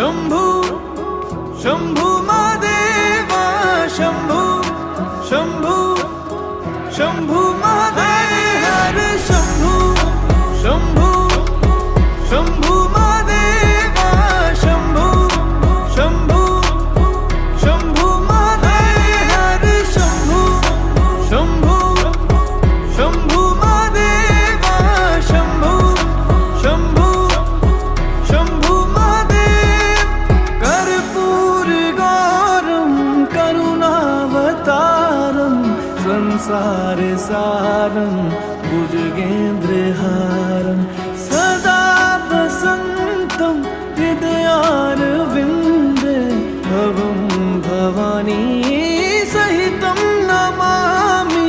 शंभू शंभू महादेवा शंभू शंभू शंभू महादेव हर शंभू शंभू शंभू महादेवा शंभू शंभू शंभू महादेव हर शंभू शंभू शंभू महादेवा शंभू शंभू शंभू महादेव कर्पूर गौरम करुणावतारम संसार सारम भुजगेन्द्रहारम सदा वसन्तं हृदयारविन्दे भवं भवानी सहितं नमामि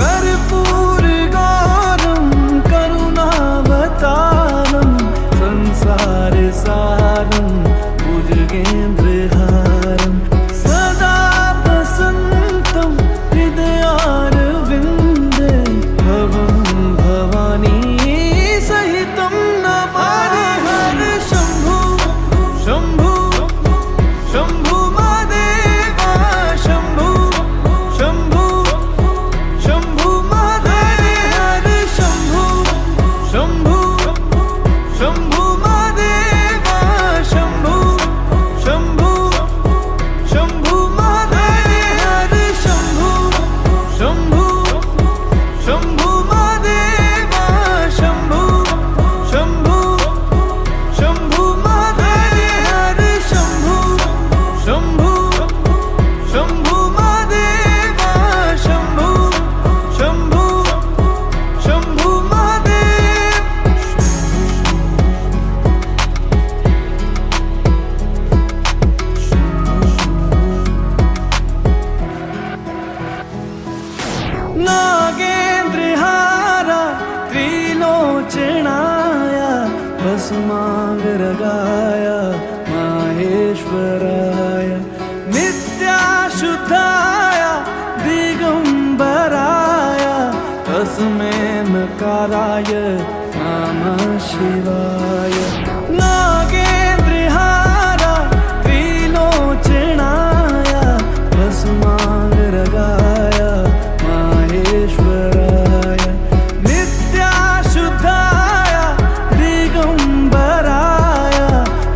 कर्पूर गौरम करुणावतारम संसार सारम भुजगेन्द्रहारम सदा वसन्तं हृदयारविन्दे भवं भवानी सहितं नमामि हर शंभू शंभू शंभू महादेवा शंभू शंभू शंभू महादेव हर शंभू शंभू शंभू महादेवा शंभू शंभू शंभू महादेव हर शंभू शंभू शंभू महादेवा शंभू शंभू शंभू महादेव हर शंभू शंभू शंभू महादेवा शंभू शंभू शंभू महादेव नागेन्द्रहारा त्रिलोचनाय भस्मांगरगाय माहेश्वराय नित्याशुद्धाय दिगंबराय तस्मै नकाराय नमः शिवाय नागेन्द्रहारा त्रिलोचनाय भस्मांगरगाय माहेश्वराय नित्याशुद्धाय दिगंबराय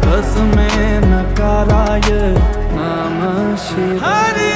तस्मै नकाराय नमः शिवाय हरि